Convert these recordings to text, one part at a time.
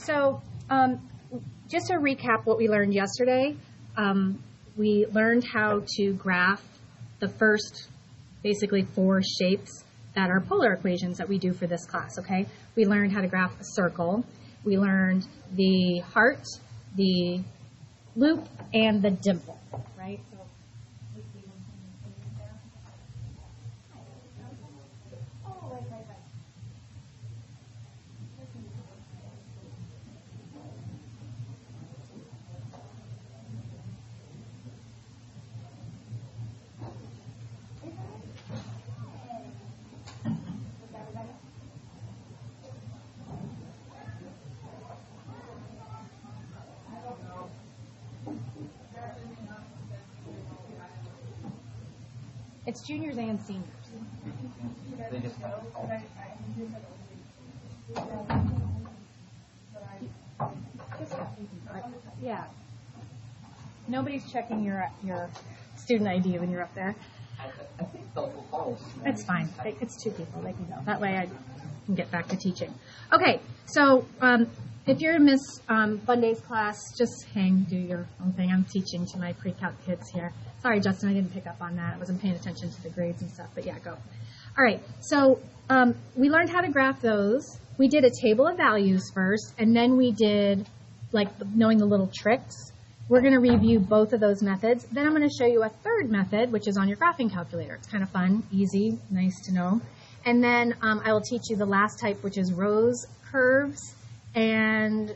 So just to recap what we learned yesterday, we learned how to graph the first basically 4 shapes that are polar equations that we do for this class, okay? We learned how to graph a circle. We learned the heart, the loop, and the dimple, right? So it's juniors and seniors. Yeah. Nobody's checking your student ID when you're up there. It's fine. It's 2 people. They can go. That way I can get back to teaching. Okay, so if you're in Miss Bunday's class, just do your own thing. I'm teaching to my pre-calc kids here. Sorry, Justin, I didn't pick up on that. I wasn't paying attention to the grades and stuff, but yeah, go. All right, so we learned how to graph those. We did a table of values first, and then we did, like, knowing the little tricks. We're going to review both of those methods. Then I'm going to show you a third method, which is on your graphing calculator. It's kind of fun, easy, nice to know. And then I will teach you the last type, which is rows, curves, and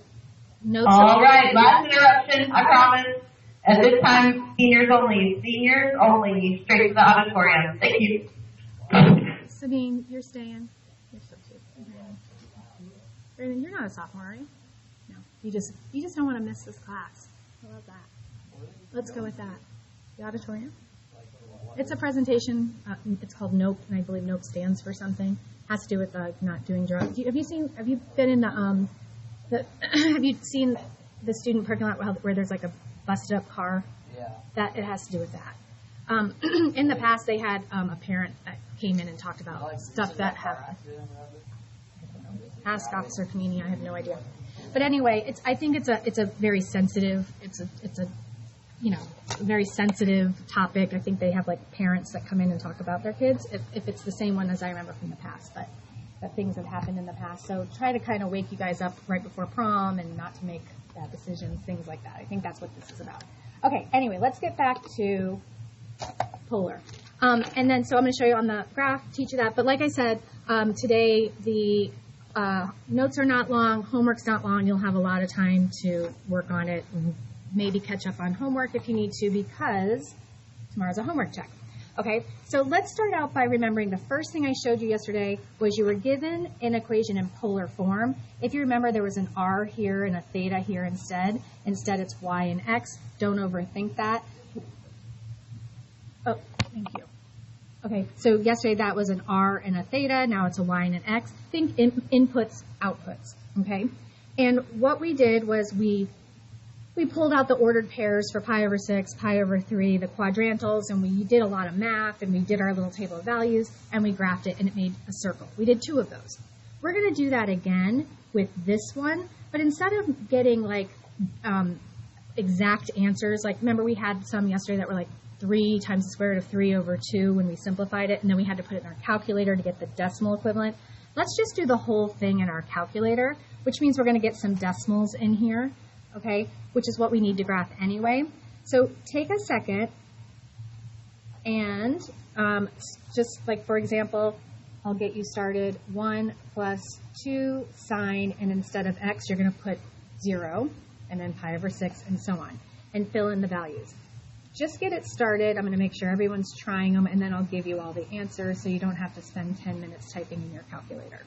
notes. All right, last interruption, I promise. At this time, seniors only, straight to the auditorium. Thank you. Sabine, you're staying. You're still too. Brandon, you're not a sophomore, are you? No. You just don't want to miss this class. I love that. Let's go with that. The auditorium. It's a presentation. It's called NOPE, and I believe NOPE stands for something. Has to do with not doing drugs. Have you been in have you seen the student parking lot where there's like a busted up car? Yeah. That it has to do with that. In the past, they had a parent that came in and talked about stuff that happened. Ask Officer Kamini. I have no idea. But anyway, I think it's a very sensitive. It's a very sensitive topic. I think they have like parents that come in and talk about their kids. If it's the same one as I remember from the past, but that things have happened in the past. So try to kind of wake you guys up right before prom and not to make bad decisions, things like that. I think that's what this is about. Okay, anyway, let's get back to polar. And then, so I'm going to show you on the graph, teach you that. But like I said, today the notes are not long, homework's not long. You'll have a lot of time to work on it and maybe catch up on homework if you need to, because tomorrow's a homework check. Okay, so let's start out by remembering the first thing I showed you yesterday was you were given an equation in polar form. If you remember, there was an r here and a theta here instead. Instead, it's y and x. Don't overthink that. Oh, thank you. Okay, so yesterday that was an r and a theta. Now it's a y and an x. Think inputs, outputs, okay? And what we did was we pulled out the ordered pairs for pi over 6, pi over 3, the quadrantals, and we did a lot of math, and we did our little table of values, and we graphed it, and it made a circle. We did 2 of those. We're going to do that again with this one, but instead of getting, like, exact answers, like, remember we had some yesterday that were, like, 3 times the square root of 3 over 2 when we simplified it, and then we had to put it in our calculator to get the decimal equivalent. Let's just do the whole thing in our calculator, which means we're going to get some decimals in here. Okay, which is what we need to graph anyway. So take a second and just like, for example, I'll get you started. 1 plus 2 sine, and instead of x, you're going to put 0, and then pi over 6, and so on, and fill in the values. Just get it started. I'm going to make sure everyone's trying them, and then I'll give you all the answers so you don't have to spend 10 minutes typing in your calculator.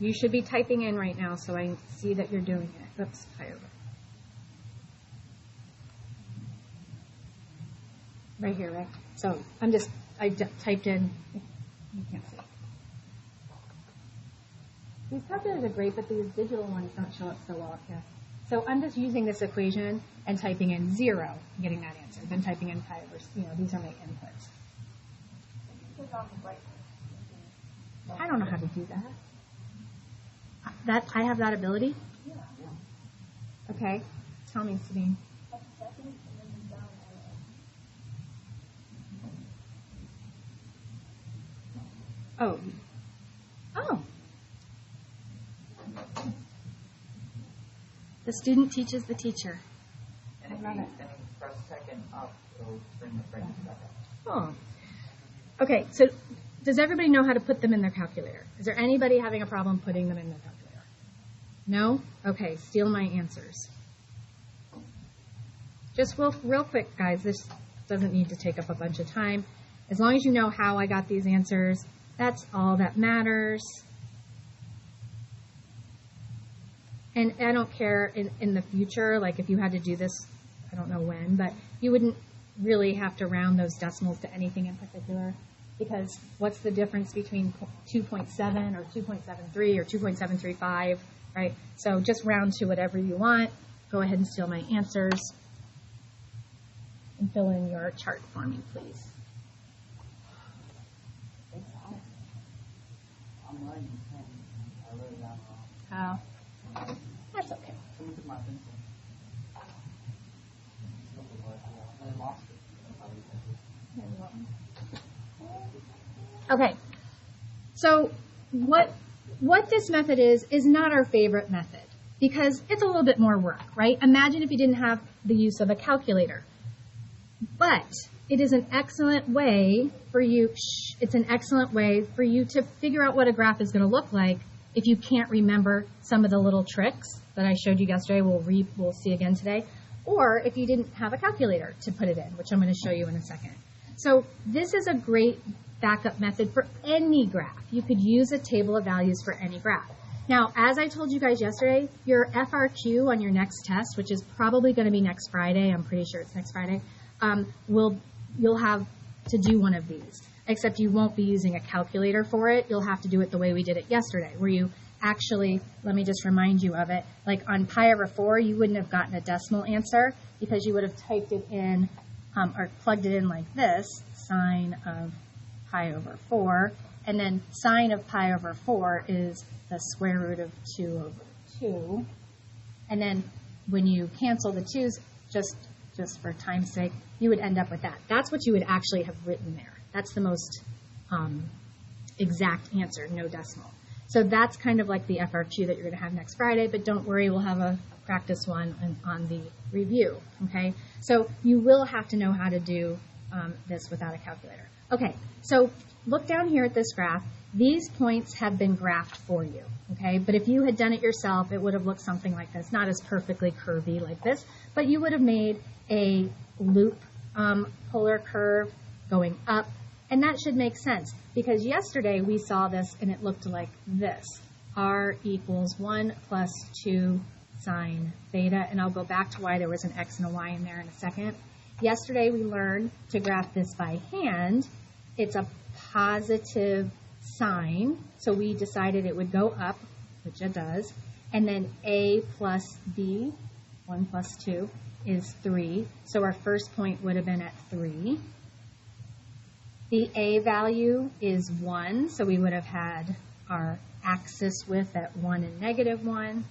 You should be typing in right now so I see that you're doing it. Oops, pi over. Right here, right? So I typed in, you can't see. These calculators are great, but these digital ones don't show up so well up here. So I'm just using this equation and typing in 0, getting that answer. Then typing in pi over, these are my inputs. I don't know how to do that. I have that ability? Okay. Tell me, Sabine. Oh. Oh. The student teaches the teacher. And if you press second up, it'll bring the frames back up. Oh. Okay, so does everybody know how to put them in their calculator? Is there anybody having a problem putting them in their calculator? No? Okay, steal my answers. Just real quick, guys, this doesn't need to take up a bunch of time. As long as you know how I got these answers, that's all that matters. And I don't care in the future, like if you had to do this, I don't know when, but you wouldn't really have to round those decimals to anything in particular, because what's the difference between 2.7 or 2.73 or 2.735, right? So just round to whatever you want. Go ahead and steal my answers and fill in your chart for me, please. I'm writing 10. I wrote it down wrong. How? That's okay. Someone took my pencil. I lost it. Okay. So what this method is not our favorite method because it's a little bit more work, right? Imagine if you didn't have the use of a calculator. But it is an excellent way for you, it's an excellent way for you to figure out what a graph is going to look like if you can't remember some of the little tricks that I showed you yesterday, we'll see again today, or if you didn't have a calculator to put it in, which I'm going to show you in a second. So this is a great backup method for any graph. You could use a table of values for any graph. Now, as I told you guys yesterday, your FRQ on your next test, which is probably going to be next Friday, I'm pretty sure it's next Friday, you'll have to do one of these, except you won't be using a calculator for it. You'll have to do it the way we did it yesterday, where you actually, let me just remind you of it, like on pi over 4, you wouldn't have gotten a decimal answer because you would have typed it in or plugged it in like this, sine of pi over 4, and then sine of pi over 4 is the square root of 2 over 2. And then when you cancel the 2's, just for time's sake, you would end up with that. That's what you would actually have written there. That's the most exact answer, no decimal. So that's kind of like the FRQ that you're going to have next Friday, but don't worry, we'll have a practice one on the review, okay? So you will have to know how to do this without a calculator. Okay, so look down here at this graph. These points have been graphed for you, okay? But if you had done it yourself, it would have looked something like this. Not as perfectly curvy like this, but you would have made a loop polar curve going up, and that should make sense because yesterday we saw this and it looked like this. R equals 1 plus 2 sine theta, and I'll go back to why there was an x and a y in there in a second. Yesterday we learned to graph this by hand. It's a positive sign, so we decided it would go up, which it does, and then a plus b, 1 plus 2, is 3. So our first point would have been at 3. The a value is 1, so we would have had our axis width at 1 and negative 1.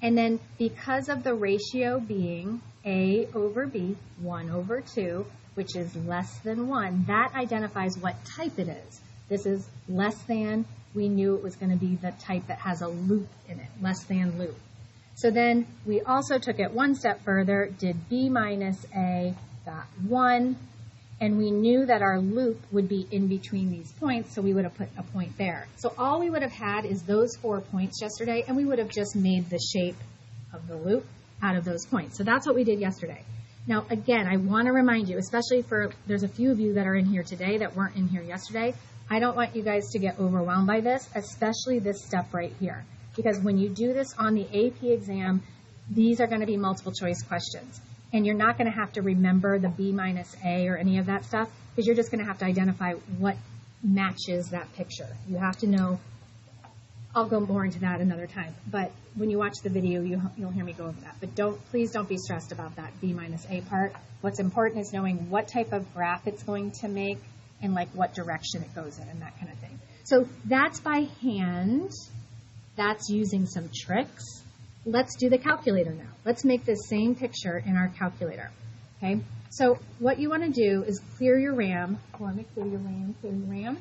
And then because of the ratio being a over b, 1 over 2, which is less than 1, that identifies what type it is. This is less than. We knew it was going to be the type that has a loop in it, less than loop. So then we also took it one step further, did b minus a got 1, and we knew that our loop would be in between these points, so we would have put a point there. So all we would have had is those 4 points yesterday, and we would have just made the shape of the loop out of those points. So that's what we did yesterday. Now, again, I want to remind you, especially there's a few of you that are in here today that weren't in here yesterday, I don't want you guys to get overwhelmed by this, especially this step right here. Because when you do this on the AP exam, these are going to be multiple choice questions. And you're not going to have to remember the B minus A or any of that stuff, because you're just going to have to identify what matches that picture. You have to know, I'll go more into that another time, but when you watch the video, you'll hear me go over that. But please don't be stressed about that B minus A part. What's important is knowing what type of graph it's going to make and like what direction it goes in and that kind of thing. So that's by hand. That's using some tricks. Let's do the calculator now. Let's make this same picture in our calculator. Okay? So what you want to do is clear your RAM. Clear your RAM.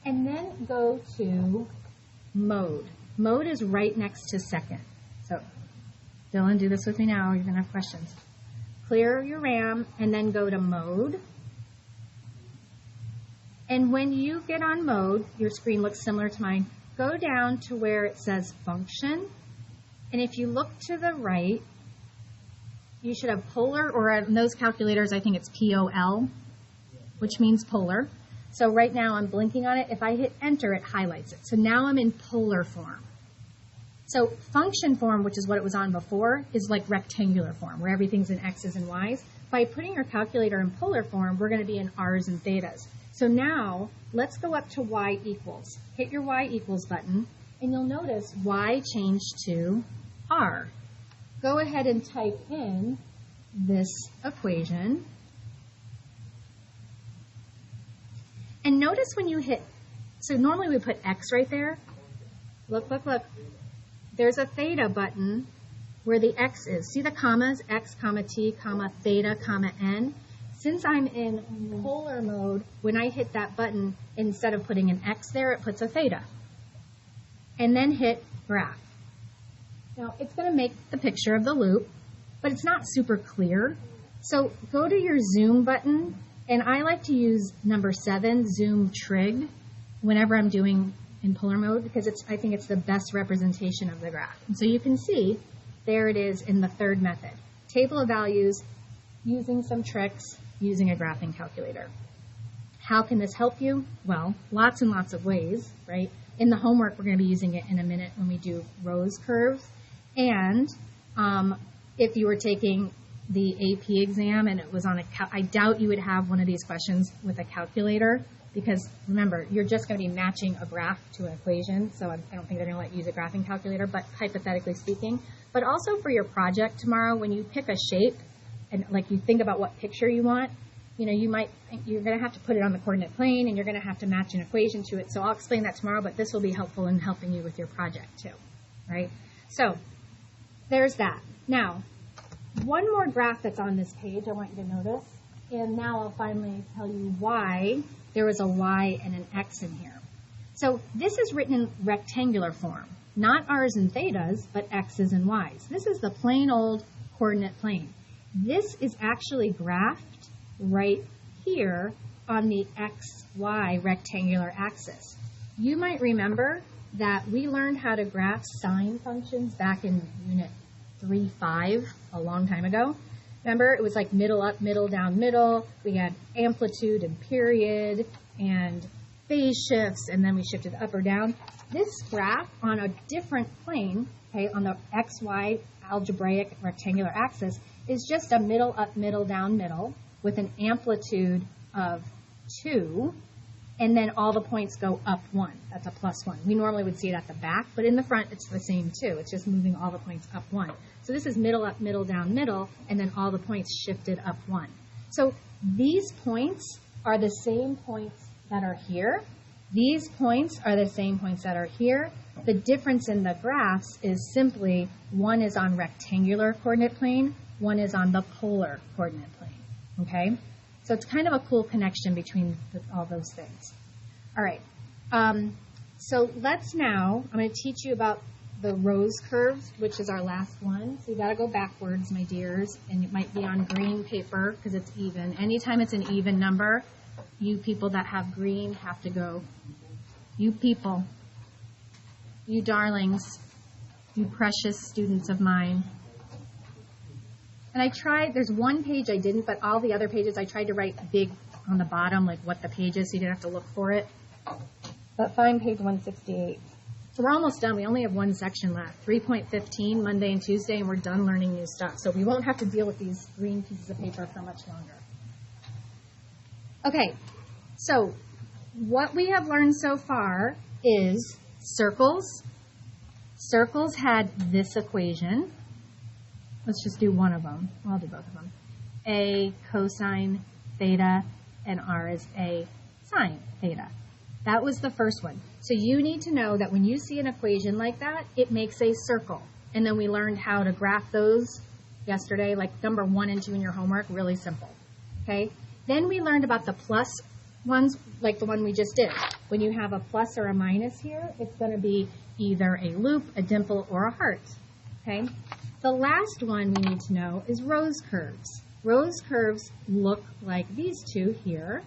And then go to mode. Mode is right next to second. So, Dylan, do this with me now. You're going to have questions. Clear your RAM and then go to mode. And when you get on mode, your screen looks similar to mine. Go down to where it says function. And if you look to the right, you should have polar, or in those calculators, I think it's POL, which means polar. So right now I'm blinking on it. If I hit enter, it highlights it. So now I'm in polar form. So function form, which is what it was on before, is like rectangular form, where everything's in X's and Y's. By putting your calculator in polar form, we're going to be in R's and thetas. So now let's go up to Y equals. Hit your Y equals button, and you'll notice Y changed to R. Go ahead and type in this equation. And notice when you hit, so normally we put X right there. Look. There's a theta button where the X is. See the commas? X, comma, T, comma, theta, comma, N. Since I'm in polar mode, when I hit that button, instead of putting an X there, it puts a theta. And then hit graph. Now, it's going to make the picture of the loop, but it's not super clear. So go to your zoom button. And I like to use number 7, zoom trig, whenever I'm doing in polar mode, because I think it's the best representation of the graph. And so you can see, there it is in the third method. Table of values, using some tricks, using a graphing calculator. How can this help you? Well, lots and lots of ways, right? In the homework, we're going to be using it in a minute when we do Rose curves. And if you were taking the AP exam and it was on I doubt you would have one of these questions with a calculator, because remember, you're just going to be matching a graph to an equation, so I don't think they're going to let you use a graphing calculator, but hypothetically speaking. But also for your project tomorrow, when you pick a shape and like you think about what picture you want, you know, you're going to have to put it on the coordinate plane and you're going to have to match an equation to it. So I'll explain that tomorrow, but this will be helpful in helping you with your project too, right? So there's that. Now, one more graph that's on this page I want you to notice, and now I'll finally tell you why there was a Y and an X in here. So this is written in rectangular form, not R's and thetas, but X's and Y's. This is the plain old coordinate plane. This is actually graphed right here on the XY rectangular axis. You might remember that we learned how to graph sine functions back in Unit 3.5 a long time ago. Remember, it was like middle up, middle down, middle. We had amplitude and period and phase shifts, and then we shifted up or down. This graph on a different plane, okay, on the XY algebraic rectangular axis, is just a middle up, middle down, middle with an amplitude of 2, and then all the points go up 1. That's a +1. We normally would see it at the back, but in the front it's the same too. It's just moving all the points up 1. So this is middle up, middle down, middle, and then all the points shifted up 1. So these points are the same points that are here. These points are the same points that are here. The difference in the graphs is simply one is on rectangular coordinate plane, one is on the polar coordinate plane, okay? So it's kind of a cool connection between all those things. All right, so let's now, I'm going to teach you about the Rose curves, which is our last one. So you got to go backwards, my dears, and it might be on green paper because it's even. Anytime it's an even number, you people that have green have to go. You people, you darlings, you precious students of mine. And I tried, there's one page I didn't, but all the other pages I tried to write big on the bottom, like what the page is, so you didn't have to look for it. But find page 168. So we're almost done. We only have one section left, 3.15, Monday and Tuesday, and we're done learning new stuff. So we won't have to deal with these green pieces of paper for much longer. Okay, so what we have learned so far is circles. Circles had this equation. Let's just do one of them. I'll do both of them. A cosine theta, and R is A sine theta. That was the first one. So you need to know that when you see an equation like that, it makes a circle. And then we learned how to graph those yesterday, like number 1 and 2 in your homework, really simple. Okay? Then we learned about the plus ones, like the one we just did. When you have a plus or a minus here, it's going to be either a loop, a dimple, or a heart. Okay? The last one we need to know is rose curves. Rose curves look like these two here.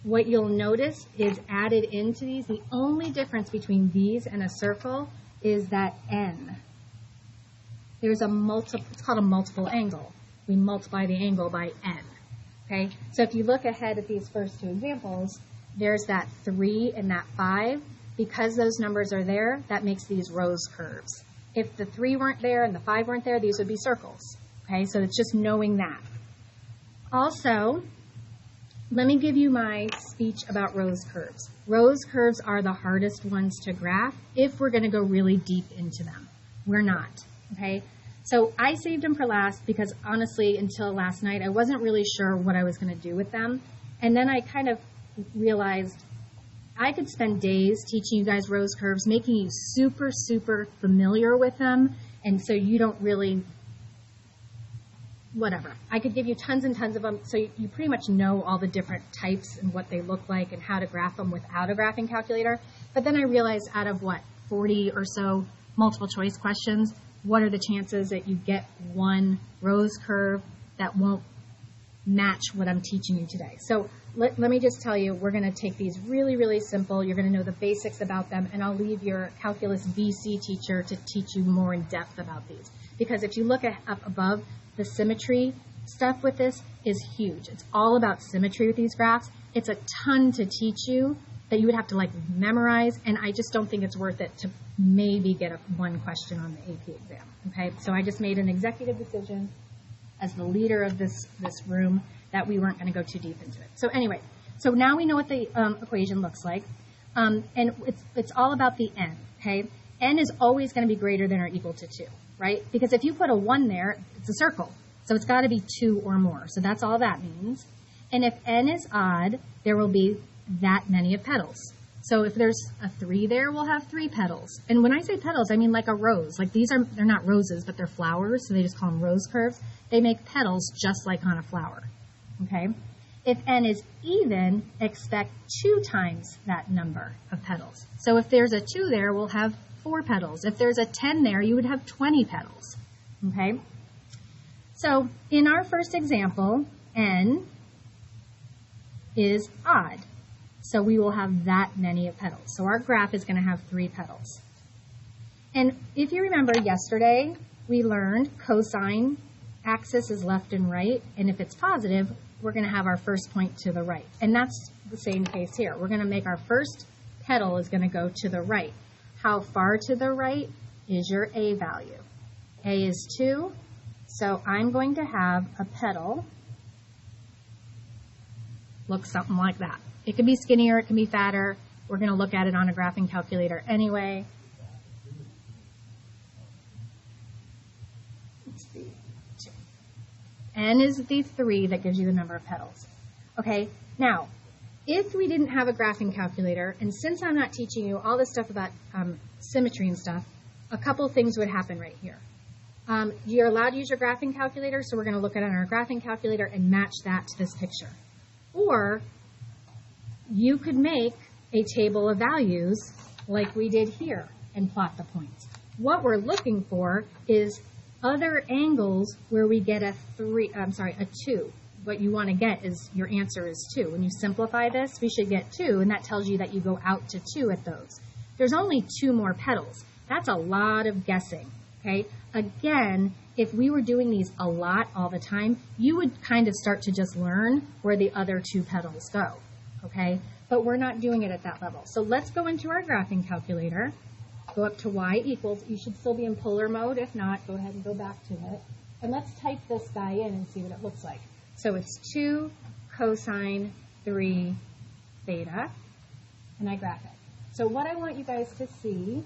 What you'll notice is added into these, the only difference between these and a circle is that n. There's a multiple, it's called a multiple angle. We multiply the angle by n. Okay? So if you look ahead at these first two examples, there's that 3 and that 5. Because those numbers are there, that makes these rose curves. If the 3 weren't there and the 5 weren't there, these would be circles. Okay? So it's just knowing that. Also, let me give you my speech about rose curves. Rose curves are the hardest ones to graph if we're going to go really deep into them. We're not, okay? So I saved them for last because honestly, until last night, I wasn't really sure what I was going to do with them. And then I kind of realized I could spend days teaching you guys rose curves, making you super, super familiar with them, and so you don't really whatever. I could give you tons and tons of them, so you pretty much know all the different types and what they look like and how to graph them without a graphing calculator. But then I realized out of, 40 or so multiple choice questions, what are the chances that you get one rose curve that won't match what I'm teaching you today? So let me just tell you, we're going to take these really, really simple. You're going to know the basics about them, and I'll leave your Calculus BC teacher to teach you more in depth about these. Because if you look up above, the symmetry stuff with this is huge. It's all about symmetry with these graphs. It's a ton to teach you that you would have to memorize, and I just don't think it's worth it to maybe get one question on the AP exam. Okay, so I just made an executive decision as the leader of this room that we weren't going to go too deep into it. So anyway, so now we know what the equation looks like, and it's all about the n. Okay, n is always going to be greater than or equal to 2. Right? Because if you put a 1 there, it's a circle. So it's got to be 2 or more. So that's all that means. And if n is odd, there will be that many of petals. So if there's a 3 there, we'll have 3 petals. And when I say petals, I mean like a rose. They're not roses, but they're flowers, so they just call them rose curves. They make petals just like on a flower. Okay? If n is even, expect 2 times that number of petals. So if there's a 2 there, we'll have 4 petals. If there's a 10 there, you would have 20 petals. Okay? So in our first example, n is odd. So we will have that many of petals. So our graph is going to have 3 petals. And if you remember yesterday, we learned cosine axis is left and right. And if it's positive, we're going to have our first point to the right. And that's the same case here. We're going to make our first petal is going to go to the right. How far to the right is your A value? A is 2, so I'm going to have a petal look something like that. It can be skinnier, it can be fatter. We're going to look at it on a graphing calculator anyway. It's the 2. N is the 3 that gives you the number of petals. Okay, now, if we didn't have a graphing calculator, and since I'm not teaching you all this stuff about symmetry and stuff, a couple of things would happen right here. You're allowed to use your graphing calculator, so we're going to look at it on our graphing calculator and match that to this picture. Or you could make a table of values like we did here and plot the points. What we're looking for is other angles where we get a 2. What you want to get is your answer is 2. When you simplify this, we should get 2, and that tells you that you go out to 2 at those. There's only 2 more petals. That's a lot of guessing, okay? Again, if we were doing these a lot all the time, you would kind of start to just learn where the other 2 petals go, okay? But we're not doing it at that level. So let's go into our graphing calculator, go up to y equals, you should still be in polar mode. If not, go ahead and go back to it. And let's type this guy in and see what it looks like. So it's 2 cosine 3 theta, and I graph it. So what I want you guys to see,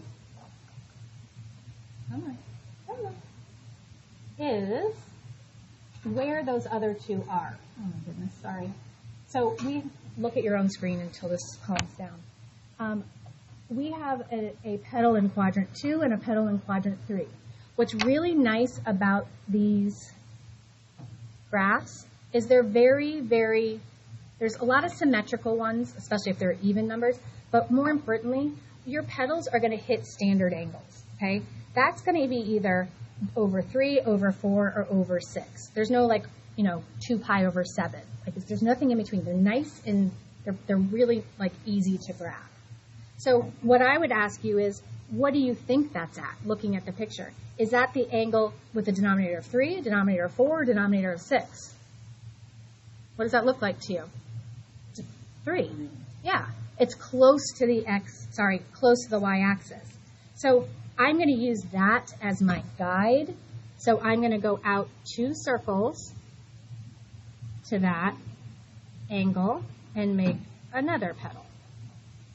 come on, is where those other two are. Oh my goodness, sorry. So we look at your own screen until this calms down. We have a petal in quadrant 2 and a petal in quadrant 3. What's really nice about these graphs is they're very, very, there's a lot of symmetrical ones, especially if they're even numbers, but more importantly, your petals are going to hit standard angles, okay? That's going to be either over 3, over 4, or over 6. There's no 2 pi over 7. There's nothing in between. They're nice and they're really easy to graph. So what I would ask you is, what do you think that's at, looking at the picture? Is that the angle with a denominator of 3, a denominator of 4, or a denominator of 6? What does that look like to you? 3. Yeah. It's close to the close to the y-axis. So I'm going to use that as my guide. So I'm going to go out 2 circles to that angle and make another petal.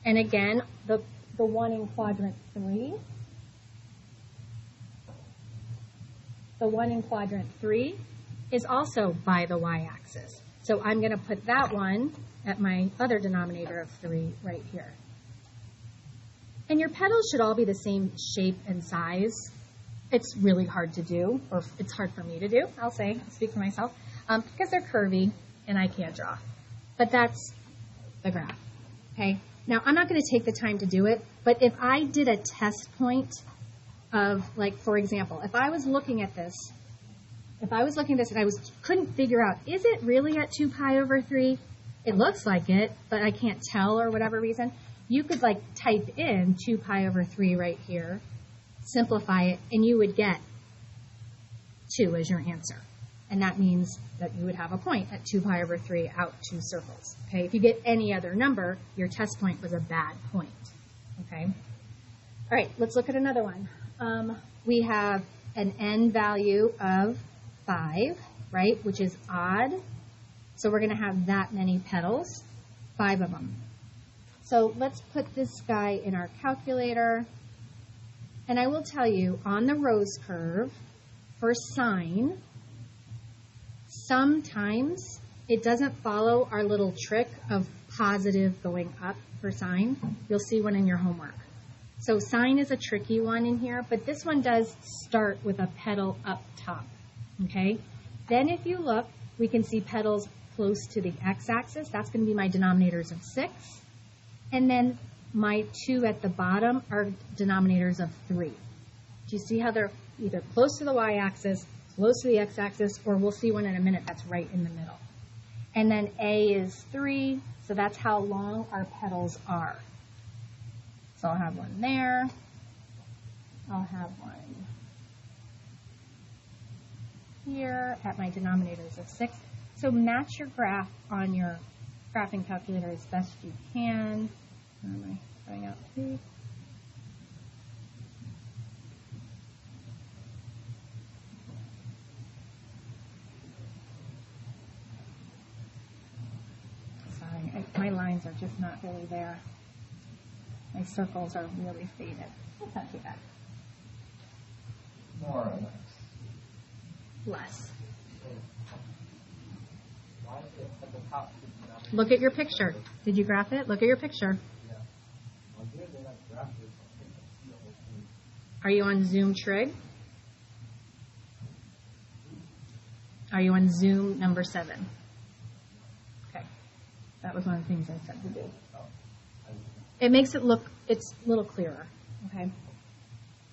And again, the one in quadrant 3, the one in quadrant 3 is also by the y-axis. So I'm going to put that one at my other denominator of 3 right here. And your petals should all be the same shape and size. It's really hard to do, or it's hard for me to do, I'll speak for myself, because they're curvy and I can't draw. But that's the graph, okay? Now, I'm not going to take the time to do it, but if I did a test point of, for example, if I was looking at this and I couldn't figure out, is it really at 2 pi over 3? It looks like it, but I can't tell or whatever reason. You could type in 2 pi over 3 right here, simplify it, and you would get 2 as your answer. And that means that you would have a point at 2 pi over 3 out 2 circles. Okay, if you get any other number, your test point was a bad point. Okay. All right, let's look at another one. We have an n value of 5, right, which is odd. So we're going to have that many petals, 5 of them. So let's put this guy in our calculator. And I will tell you, on the rose curve, for sine, sometimes it doesn't follow our little trick of positive going up for sine. You'll see one in your homework. So sine is a tricky one in here, but this one does start with a petal up top, okay? Then if you look, we can see petals close to the x-axis. That's going to be my denominators of 6. And then my 2 at the bottom are denominators of 3. Do you see how they're either close to the y-axis, close to the x-axis, or we'll see one in a minute that's right in the middle. And then A is 3, so that's how long our petals are. So I'll have one there. I'll have one here at my denominators of 6. So match your graph on your graphing calculator as best you can. Where am I going out 3? Sorry, my lines are just not really there. My circles are really faded. That's not too bad. More or less. Less. Why is it at the top? Look at your picture. Did you graph it? Look at your picture. Yeah. Well, here they have graphed it. I think I see the whole thing. Are you on Zoom Trig? Are you on Zoom number 7? Okay. That was one of the things I said to do. It makes it look, it's a little clearer, okay?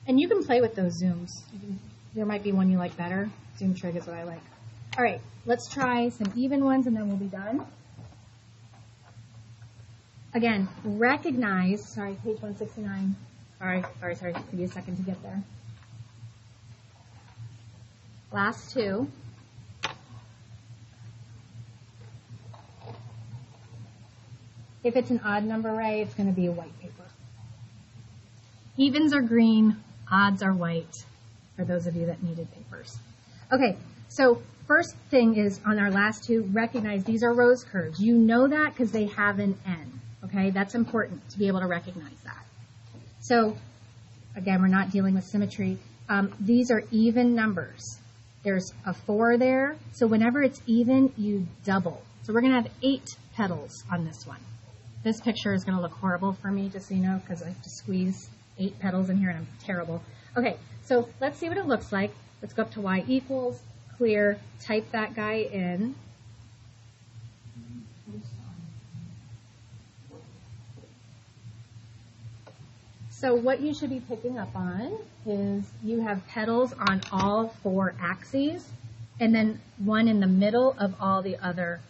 And you can play with those zooms. There might be one you like better. Zoom Trig is what I like. All right, let's try some even ones and then we'll be done. Again, recognize, sorry, page 169. Sorry, give me a second to get there. Last 2. If it's an odd number array, it's going to be a white paper. Evens are green, odds are white, for those of you that needed papers. Okay, so first thing is on our last 2, recognize these are rose curves. You know that because they have an N, okay? That's important to be able to recognize that. So, again, we're not dealing with symmetry. These are even numbers. there's a 4 there. So whenever it's even, you double. So we're going to have 8 petals on this one. This picture is going to look horrible for me, just so you know, because I have to squeeze 8 petals in here, and I'm terrible. Okay, so let's see what it looks like. Let's go up to y equals, clear, type that guy in. So what you should be picking up on is you have petals on all 4 axes, and then one in the middle of all the other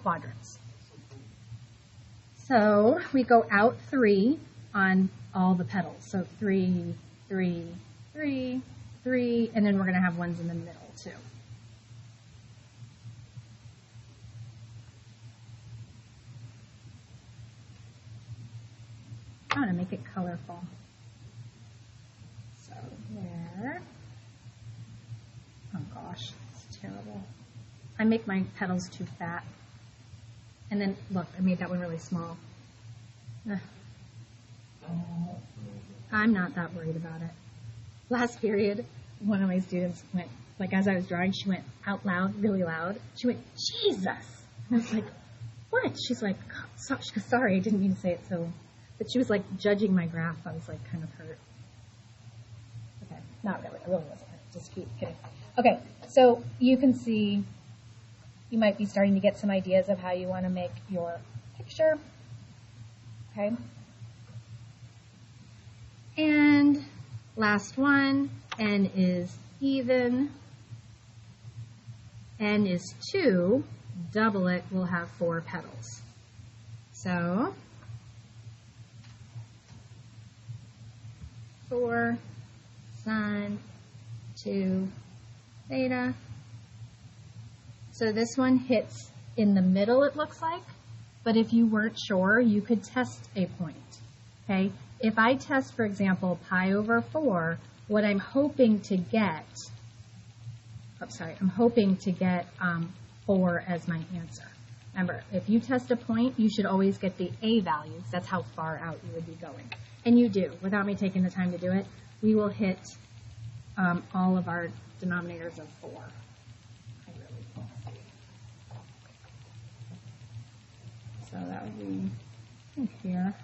quadrants. So we go out 3 on all the petals. So 3, 3, 3, 3, and then we're going to have ones in the middle too. I want to make it colorful. So there. Oh gosh, it's terrible. I make my petals too fat. And then, look, I made that one really small. Ugh. I'm not that worried about it. Last period, one of my students went, like as I was drawing, she went out loud, really loud. She went, Jesus! And I was like, what? She's like, she goes, sorry, I didn't mean to say it so. But she was like judging my graph. I was like kind of hurt. Okay, not really. I really wasn't hurt. Just keep kidding. Okay, so you can see you might be starting to get some ideas of how you want to make your picture. Okay. And last one, n is even. N is 2. Double it, we'll have 4 petals. So 4, sine, 2, theta. So this one hits in the middle, it looks like, but if you weren't sure, you could test a point, okay? If I test, for example, pi over 4, what I'm hoping to get, I'm hoping to get 4 as my answer. Remember, if you test a point, you should always get the a values. That's how far out you would be going. And you do, without me taking the time to do it. We will hit all of our denominators of 4. So that would be here.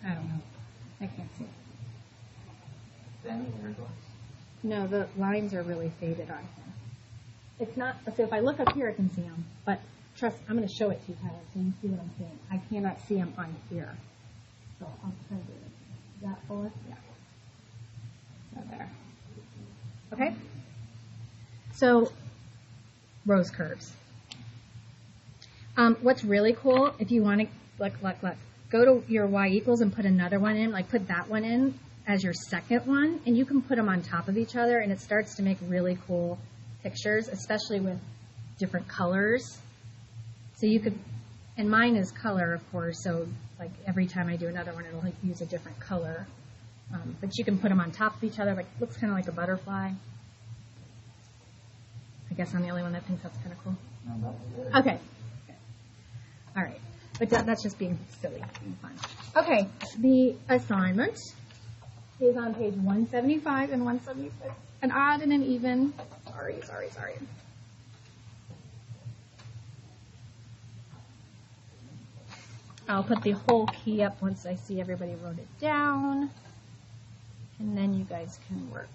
I don't know. I can't see. No, the lines are really faded on here. It's not, so if I look up here, I can see them. But trust, I'm going to show it to you, Tyler, so you see what I'm saying. I cannot see them on here. So I'll try to do it. Is that full? Yeah. So there. Okay? So, rose curves. What's really cool, if you want to, go to your y equals and put another one in, like put that one in as your second one, and you can put them on top of each other, and it starts to make really cool pictures, especially with different colors. So you could, and mine is color, of course, so like every time I do another one, it'll like use a different color. But you can put them on top of each other, like looks kind of like a butterfly. I guess I'm the only one that thinks that's kind of cool. No, that's good. Okay. All right. But that's just being silly, being fun. Okay, the assignment is on page 175 and 176. An odd and an even. Sorry. I'll put the whole key up once I see everybody wrote it down. And then you guys can work.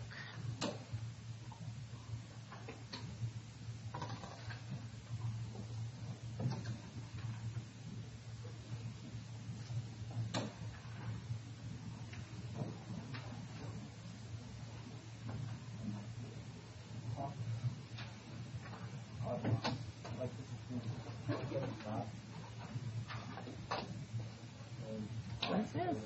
What's this?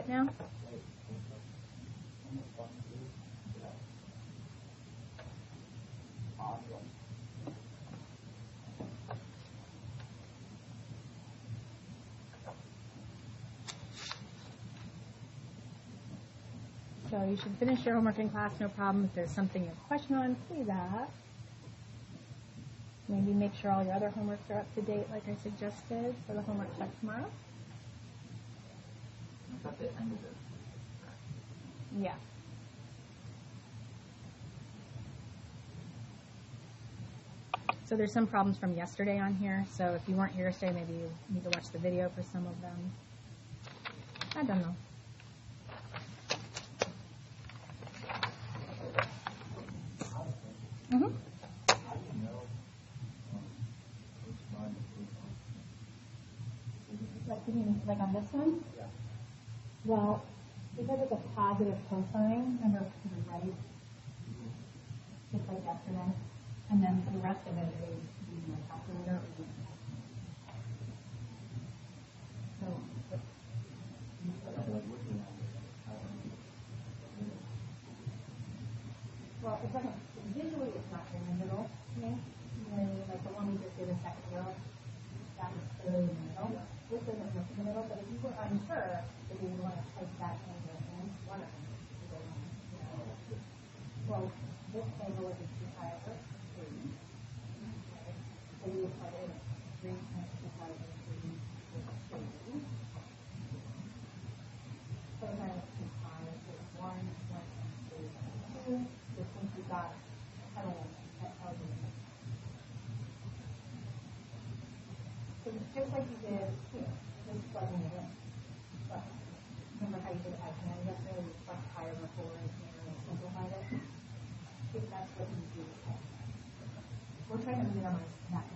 it now? So you should finish your homework in class, no problem. If there's something you have a question on, please ask. Maybe make sure all your other homeworks are up to date like I suggested for the homework check tomorrow. It's at the end of it. Yeah. So there's some problems from yesterday on here. So if you weren't here yesterday, maybe you need to watch the video for some of them. I don't know. Mm-hmm. Like on this one? Yeah. Well, because it's a positive cosine, remember to the right, just like yesterday, and then for the rest of it is the calculator. So, well, it doesn't, visually it's not in the middle, like the one we just did a second ago, that was clearly in the middle. This doesn't look in the middle, but if you were unsure, then you would want to type that angle in, one of them. Well, this angle is 2 pi over 3. Okay. So you would put in 3 times 2 pi over 3 is 3. So then 2 pi is 1 times 3 is 2. So since we got algebra. So just like you did here, just plugging it in. But remember how you did at hand yesterday? You plugged pi over 4 in here and simplified it? If that's what you do. We're trying to minimize that.